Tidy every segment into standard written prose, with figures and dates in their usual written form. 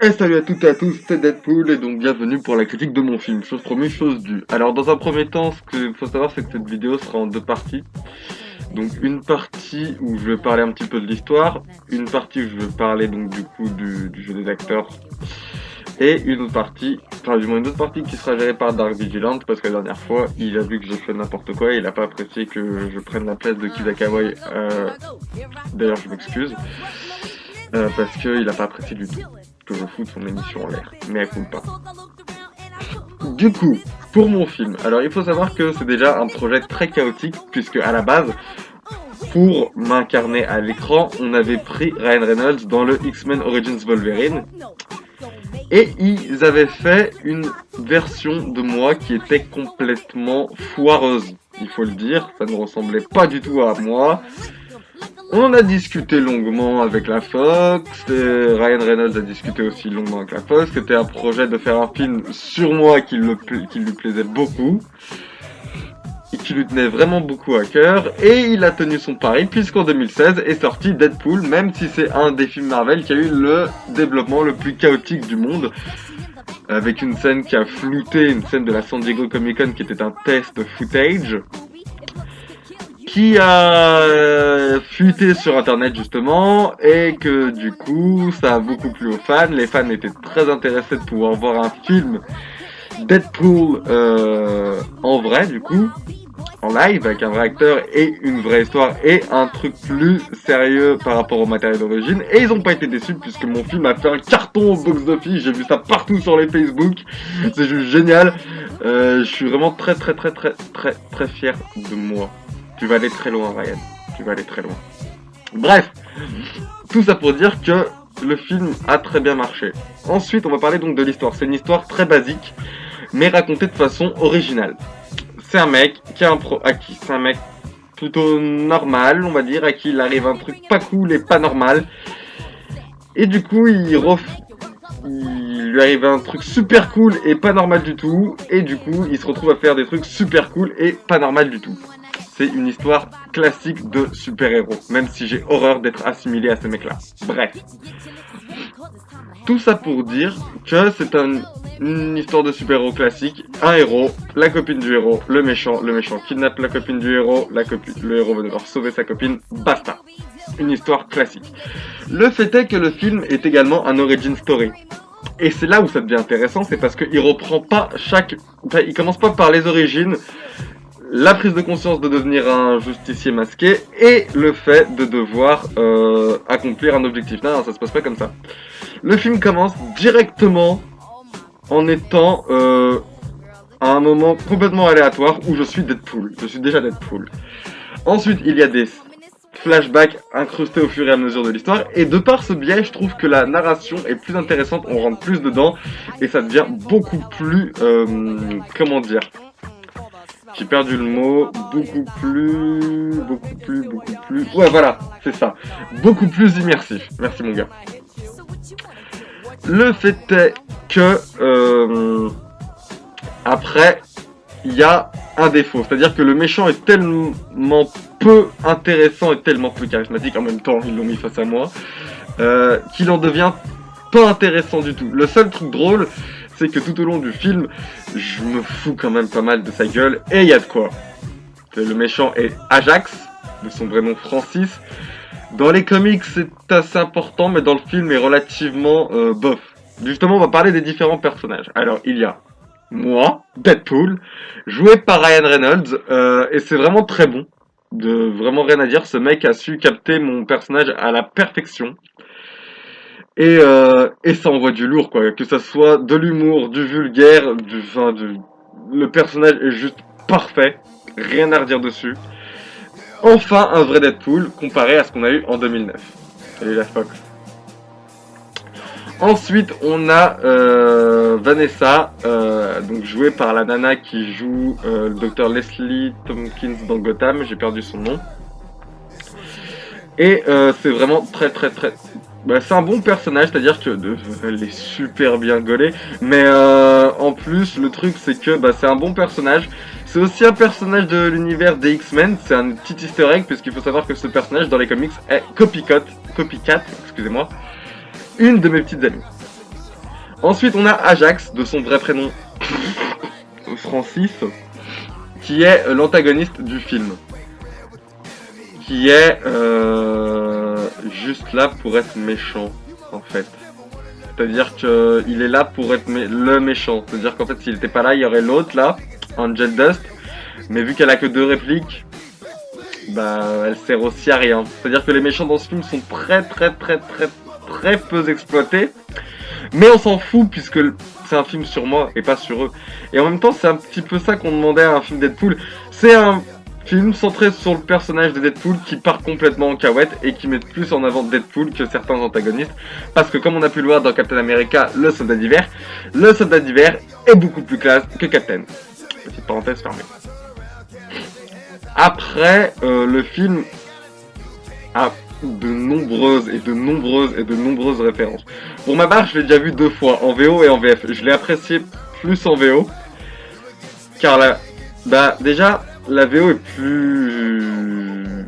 Et salut à toutes et à tous, c'est Deadpool et donc bienvenue pour la critique de mon film, chose promise, chose due. Alors dans un premier temps, ce qu'il faut savoir c'est que cette vidéo sera en deux parties. Donc une partie où je vais parler un petit peu de l'histoire, une partie où je vais parler donc du coup du jeu des acteurs, et une autre partie, enfin du moins une autre partie qui sera gérée par Dark Vigilant parce que la dernière fois il a vu que j'ai fait n'importe quoi et il a pas apprécié que je prenne la place de Kizakawai, d'ailleurs je m'excuse. Parce qu'il a pas apprécié du tout que je foute son émission en l'air, mais elle coule pas. Du coup, pour mon film, alors il faut savoir que c'est déjà un projet très chaotique, puisque à la base, pour m'incarner à l'écran, on avait pris Ryan Reynolds dans le X-Men Origins Wolverine, et ils avaient fait une version de moi qui était complètement foireuse, il faut le dire, ça ne ressemblait pas du tout à moi. On en a discuté longuement avec la Fox, et Ryan Reynolds a discuté aussi longuement avec la Fox, c'était un projet de faire un film sur moi qui lui plaisait beaucoup, et qui lui tenait vraiment beaucoup à cœur, et il a tenu son pari puisqu'en 2016 est sorti Deadpool, même si c'est un des films Marvel qui a eu le développement le plus chaotique du monde, avec une scène qui a flouté, une scène de la San Diego Comic Con qui était un test footage, qui a fuité sur internet justement, et que du coup ça a beaucoup plu aux fans. Les fans étaient très intéressés de pouvoir voir un film Deadpool en vrai, du coup en live, avec un vrai acteur et une vraie histoire et un truc plus sérieux par rapport au matériel d'origine. Et ils ont pas été déçus puisque mon film a fait un carton au box-office, j'ai vu ça partout sur les Facebook, c'est juste génial. Je suis vraiment très fier de moi. Tu vas aller très loin, Ryan. Tu vas aller très loin. Bref, tout ça pour dire que le film a très bien marché. Ensuite, on va parler donc de l'histoire. C'est une histoire très basique, mais racontée de façon originale. C'est un mec qui a c'est un mec plutôt normal, on va dire, à qui il arrive un truc pas cool et pas normal. Et du coup, il lui arrive un truc super cool et pas normal du tout. Et du coup, il se retrouve à faire des trucs super cool et pas normal du tout. C'est une histoire classique de super-héros, même si j'ai horreur d'être assimilé à ces mecs-là. Bref. Tout ça pour dire que c'est une histoire de super-héros classique. Un héros, la copine du héros, le méchant kidnappe la copine du héros, le héros va devoir sauver sa copine, basta. Une histoire classique. Le fait est que le film est également un origin story. Et c'est là où ça devient intéressant, c'est parce qu'il reprend pas il commence pas par les origines, la prise de conscience de devenir un justicier masqué et le fait de devoir accomplir un objectif. Non, ça se passe pas comme ça. Le film commence directement en étant à un moment complètement aléatoire où je suis Deadpool. Je suis déjà Deadpool. Ensuite, il y a des flashbacks incrustés au fur et à mesure de l'histoire, et de par ce biais, je trouve que la narration est plus intéressante, on rentre plus dedans, et ça devient beaucoup plus, comment dire, j'ai perdu le mot, beaucoup plus, ouais voilà, c'est ça, beaucoup plus immersif, merci mon gars. Le fait est que, après, il y a un défaut, c'est-à-dire que le méchant est tellement peu intéressant et tellement peu charismatique, en même temps ils l'ont mis face à moi, qu'il en devient pas intéressant du tout. Le seul truc drôle, c'est que tout au long du film, je me fous quand même pas mal de sa gueule, et il y a de quoi. Le méchant est Ajax, de son vrai nom Francis. Dans les comics, c'est assez important, mais dans le film est relativement bof. Justement, on va parler des différents personnages. Alors, il y a moi, Deadpool, joué par Ryan Reynolds, et c'est vraiment très bon. Vraiment rien à dire, ce mec a su capter mon personnage à la perfection. Et ça envoie du lourd, quoi. Que ça soit de l'humour, du vulgaire, le personnage est juste parfait. Rien à redire dessus. Enfin, un vrai Deadpool comparé à ce qu'on a eu en 2009. Salut la Fox. Ensuite, on a Vanessa, donc jouée par la nana qui joue le docteur Leslie Tompkins dans Gotham. J'ai perdu son nom. Et c'est vraiment très... Bah, c'est un bon personnage, c'est-à-dire que elle est super bien gaulée, mais en plus le truc c'est que c'est un bon personnage. C'est aussi un personnage de l'univers des X-Men, c'est un petit easter egg puisqu'il faut savoir que ce personnage dans les comics est Copycat, excusez-moi, une de mes petites amies. Ensuite, on a Ajax, de son vrai prénom Francis, qui est l'antagoniste du film. Qui est juste là pour être méchant, en fait. C'est-à-dire qu'il est là pour être le méchant. C'est-à-dire qu'en fait, s'il n'était pas là, il y aurait l'autre, là, Angel Dust. Mais vu qu'elle a que 2 répliques, bah, elle sert aussi à rien. C'est-à-dire que les méchants dans ce film sont très peu exploités. Mais on s'en fout, puisque c'est un film sur moi et pas sur eux. Et en même temps, c'est un petit peu ça qu'on demandait à un film Deadpool. C'est un film centré sur le personnage de Deadpool qui part complètement en cahuète et qui met plus en avant Deadpool que certains antagonistes. Parce que comme on a pu le voir dans Captain America, le soldat d'hiver est beaucoup plus classe que Captain. Petite parenthèse fermée. Après, le film a de nombreuses références. Pour ma part, je l'ai déjà vu 2 fois, en VO et en VF. Je l'ai apprécié plus en VO, car déjà, la VO est plus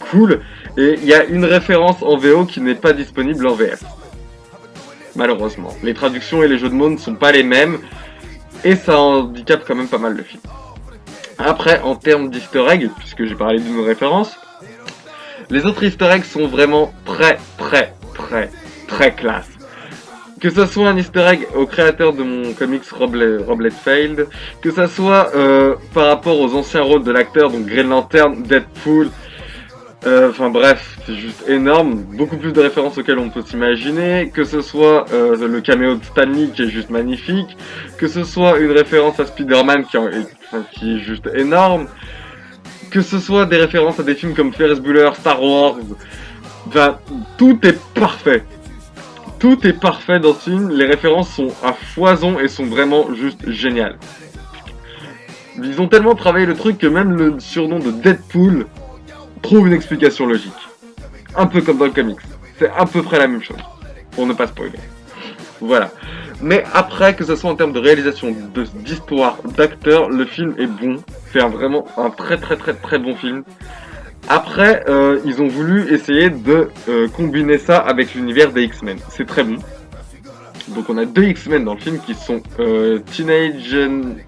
cool, et il y a une référence en VO qui n'est pas disponible en VF. Malheureusement. Les traductions et les jeux de mots ne sont pas les mêmes, et ça handicape quand même pas mal le film. Après, en termes d'easter egg, puisque j'ai parlé d'une référence, les autres easter eggs sont vraiment très classe. Que ça soit un easter egg au créateur de mon comics Rob Liefeld, que ça soit par rapport aux anciens rôles de l'acteur, donc Green Lantern, Deadpool, enfin bref, c'est juste énorme, beaucoup plus de références auxquelles on peut s'imaginer, que ce soit le caméo de Stan Lee qui est juste magnifique, que ce soit une référence à Spider-Man qui est juste énorme, que ce soit des références à des films comme Ferris Bueller, Star Wars, enfin, tout est parfait. Tout est parfait dans ce film, les références sont à foison et sont vraiment juste géniales. Ils ont tellement travaillé le truc que même le surnom de Deadpool trouve une explication logique. Un peu comme dans le comics. C'est à peu près la même chose, pour ne pas spoiler. Voilà. Mais après, que ce soit en termes de réalisation, d'histoire, d'acteurs, le film est bon. C'est vraiment un très bon film. Après, ils ont voulu essayer de combiner ça avec l'univers des X-Men. C'est très bon. Donc on a 2 X-Men dans le film qui sont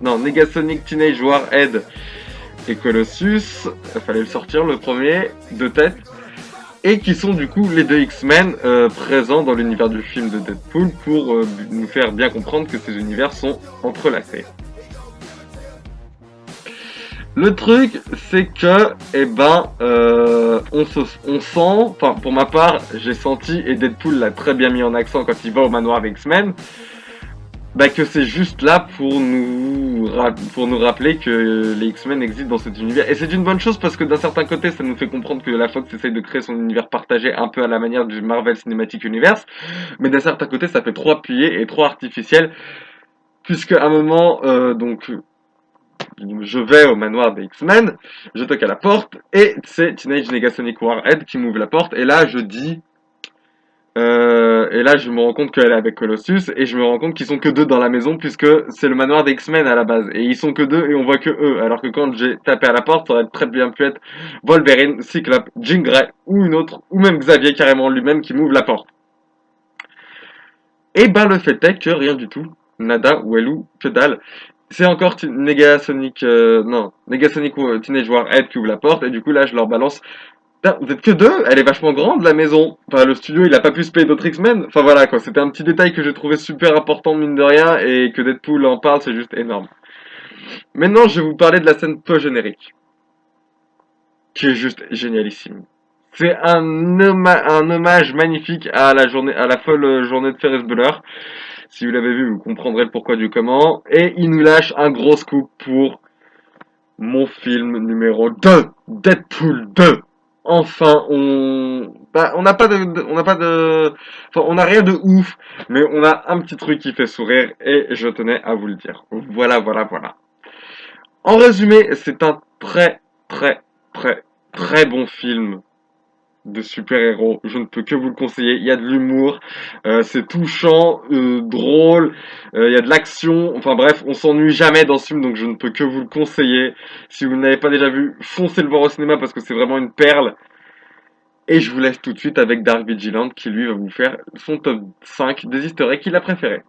Negasonic Teenage Warhead et Colossus. Il fallait le sortir le premier, de tête. Et qui sont du coup les 2 X-Men présents dans l'univers du film de Deadpool pour nous faire bien comprendre que ces univers sont entrelacés. Le truc, c'est que, on sent, enfin pour ma part, j'ai senti, et Deadpool l'a très bien mis en accent quand il va au manoir des X-Men, que c'est juste là pour nous rappeler que les X-Men existent dans cet univers. Et c'est une bonne chose parce que d'un certain côté, ça nous fait comprendre que la Fox essaye de créer son univers partagé un peu à la manière du Marvel Cinematic Universe, mais d'un certain côté, ça fait trop appuyé et trop artificiel, puisque à un moment, je vais au manoir des X-Men, je toque à la porte, et c'est Teenage Negasonic Warhead qui m'ouvre la porte, et là je dis... et là je me rends compte qu'elle est avec Colossus, et je me rends compte qu'ils sont que 2 dans la maison, puisque c'est le manoir des X-Men à la base, et ils sont que 2 et on voit que eux, alors que quand j'ai tapé à la porte, ça aurait très bien pu être Wolverine, Cyclope, Jean Grey, ou une autre, ou même Xavier carrément lui-même qui m'ouvre la porte. Et le fait est que rien du tout, nada, Wellou, que dalle. C'est encore Negasonic Teenage Warhead qui ouvre la porte, et du coup là je leur balance. Putain, vous êtes que 2? Elle est vachement grande la maison. Enfin le studio il a pas pu se payer d'autres X-Men. Enfin voilà quoi, c'était un petit détail que j'ai trouvé super important mine de rien, et que Deadpool en parle, c'est juste énorme. Maintenant je vais vous parler de la scène post-générique, qui est juste génialissime. C'est un hommage magnifique à la folle journée de Ferris Bueller. Si vous l'avez vu, vous comprendrez le pourquoi du comment. Et il nous lâche un gros scoop pour mon film numéro 2, Deadpool 2. Enfin, on n'a pas enfin, on n'a rien de ouf, mais on a un petit truc qui fait sourire et je tenais à vous le dire. Voilà. En résumé, c'est un très bon film de super-héros. Je ne peux que vous le conseiller. Il y a de l'humour, c'est touchant, drôle, il y a de l'action. Enfin bref, on s'ennuie jamais dans ce film, donc je ne peux que vous le conseiller. Si vous ne l'avez pas déjà vu, foncez le voir au cinéma parce que c'est vraiment une perle. Et je vous laisse tout de suite avec Dark Vigilant qui lui va vous faire son top 5 des easter eggs qu'il a préférés.